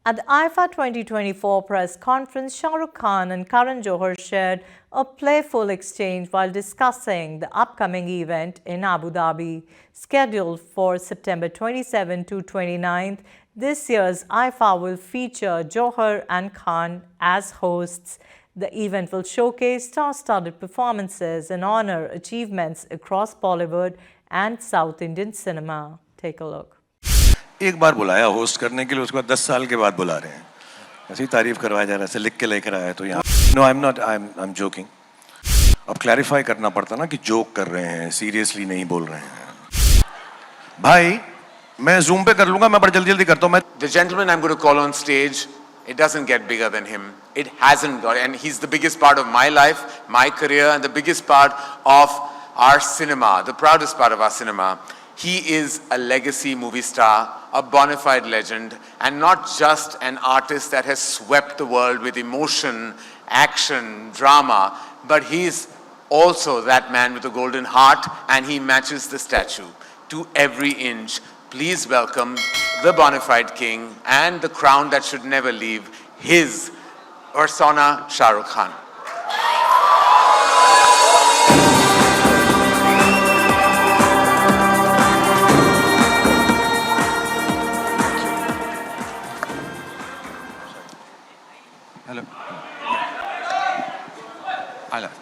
At the IFA 2024 press conference, Shah Rukh Khan and Karan Johar shared a playful exchange while discussing the upcoming event in Abu Dhabi. Scheduled for September 27 to 29th, this year's IFA will feature Johar and Khan as hosts. The event will showcase star-studded performances and honor achievements across Bollywood and South Indian cinema. Take a look. एक बार बुलाया host करने के लिए, उसके बाद 10 साल के बाद बुला रहे हैं. ऐसी तारीफ करवाया जा रहा है, ऐसे लिख के लेकर आया तो यहाँ. No, I'm joking. अब क्लैरिफाई करना पड़ता ना कि जोक कर रहे हैं, सीरियसली नहीं बोल रहे हैं. भाई, मैं जूम पे कर लूंगा, मैं बड़ा जल्दी करता हूँ. मैं The gentleman I'm going to call on stage, it doesn't get bigger than him. It hasn't got, and he's the biggest part of my life, my career, and the biggest part of our cinema, the proudest part of our cinema. He is a legacy movie star, a bona fide legend, and not just an artist that has swept the world with emotion, action, drama, but he's also that man with a golden heart, and he matches the statue to every inch. Please welcome the bona fide king and the crown that should never leave, his persona, Shah Rukh Khan.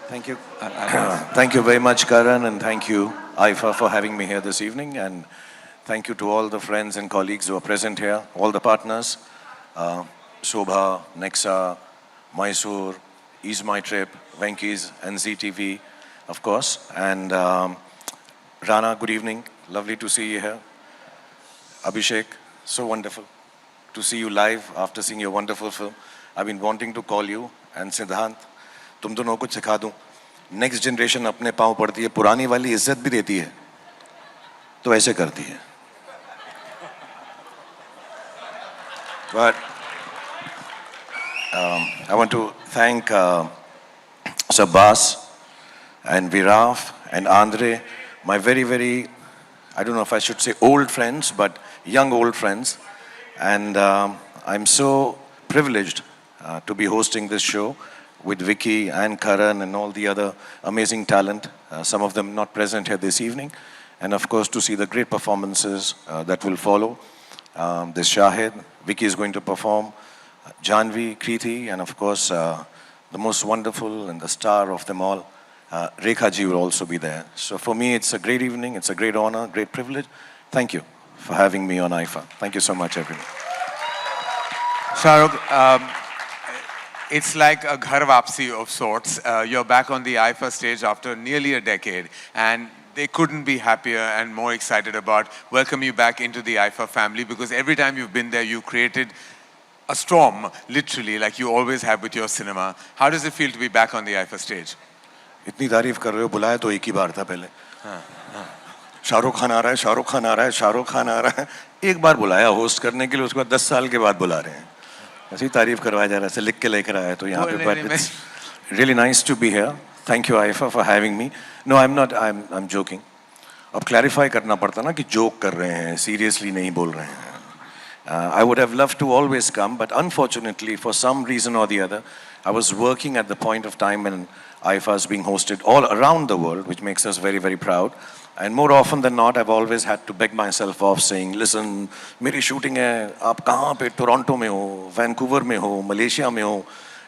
Thank you. Thank you very much, Karan, and thank you, IFA, for having me here this evening. And thank you to all the friends and colleagues who are present here, all the partners, Shobha, Nexa, Mysore, Ease My Trip, Venky's, NZTV, of course. And Rana, good evening. Lovely to see you here. Abhishek, so wonderful to see you live after seeing your wonderful film. I've been wanting to call you. And Siddhant, तुम दोनों को सिखा दूं. Next generation अपने पाँव पड़ती है, पुरानी वाली इज्जत भी देती है, तो ऐसे करती है. But I want to thank Sabbas and Viraf and Andre, my very, I don't know if I should say old friends, but young old friends. And I'm so privileged to be hosting this show with Vicky and Karan and all the other amazing talent, some of them not present here this evening. And of course, to see the great performances that will follow. This Shahid, Vicky is going to perform, Janvi, Kriti, and of course, the most wonderful and the star of them all, Rekha ji will also be there. So for me, it's a great evening, it's a great honor, great privilege. Thank you for having me on IFA. Thank you so much, everyone. Shah Rukh, it's like a ghar wapsi of sorts. You're back on the IFA stage after nearly a decade, and they couldn't be happier and more excited about welcoming you back into the IFA family, because every time you've been there, you created a storm, literally, like you always have with your cinema. How does it feel to be back on the IFA stage? इतनी तारीफ कर रहे हो, बुलाया तो एक ही बार था पहले. शाहरुख खान आ रहा है, शाहरुख खान आ रहा है, शाहरुख खान आ रहा है. एक बार बुलाया होस्ट करने के लिए, उसके बाद 10 साल के बाद बुला रहे हैं. ऐसी तारीफ करवाया जा रहा है, ऐसे लिख के लेकर आया तो यहाँ पे. But it's really nice to be here. Thank you, IFA, for having me. No, I'm joking. अब क्लैरिफाई करना पड़ता ना कि जोक कर रहे हैं, सीरियसली नहीं बोल रहे हैं. I would have loved to always come, but unfortunately, for some reason or the other, I was working at the point of time when IFA is being hosted all around the world, which makes us very proud. And more often than not, I've always had to beg myself off saying, listen, मेरी shooting है, आप कहाँ पे, Toronto में हो, Vancouver में हो, Malaysia में हो,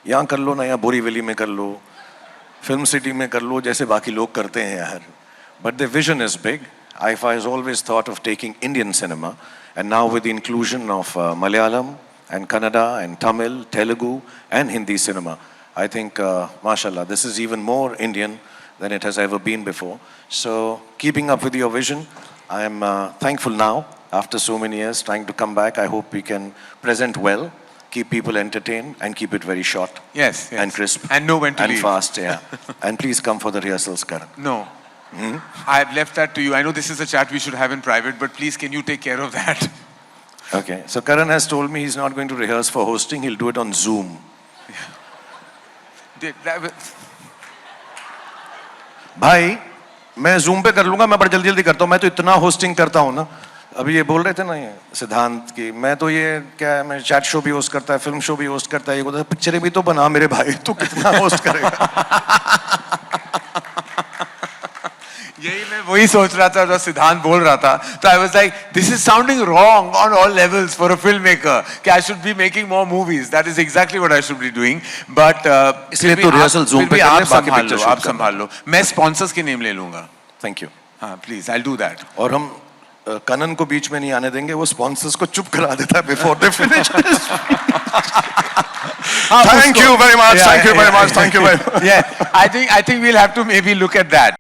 यहाँ कर लो ना, या बोरीवली में कर लो, फिल्म सिटी में कर लो, जैसे बाकी लोग करते हैं यार. But the vision is big. IFA has always thought of taking Indian cinema, and now with the inclusion of Malayalam and Kannada and Tamil, Telugu and Hindi cinema, I think, mashallah, this is even more Indian than it has ever been before. So, keeping up with your vision, I am thankful now, after so many years, trying to come back. I hope we can present well, keep people entertained, and keep it very short. Yes. And crisp. And know when to and leave. fast, yeah. And please come for the rehearsals, Karan. No. I've left that to you. I know this is a chat we should have in private, but please, can you take care of that? Okay. So, Karan has told me he's not going to rehearse for hosting. He'll do it on Zoom. भाई, मैं Zoom पे कर लूंगा, मैं बड़ा जल्दी करता हूँ. मैं तो इतना hosting करता हूँ ना. अभी ये बोल रहे थे ना ये सिद्धांत की, मैं तो ये क्या है, मैं चैट शो भी होस्ट करता है, फिल्म शो भी होस्ट करता है, ये बोलता है पिक्चरें भी तो बना मेरे भाई, तू कितना होस्ट करेगा। यही मैं वही सोच रहा था जब सिद्धांत बोल रहा था, तो I was like this is sounding wrong on all levels for a film maker कि I should be making more movies, that is exactly what I should be doing, but इसलिए तो रिहर्सल Zoom पे कर ले, बाकी picture आप संभाल लो, मैं स्पॉन्सर्स की नेम ले लूंगा। Thank you. हाँ please, I will do that. और हम कनन को बीच में नहीं आने देंगे, वो स्पॉन्सर्स को चुप करा देता है before they finish. Thank you very much, thank you very much, thank you very much. Yeah, I think we'll have to maybe look at that.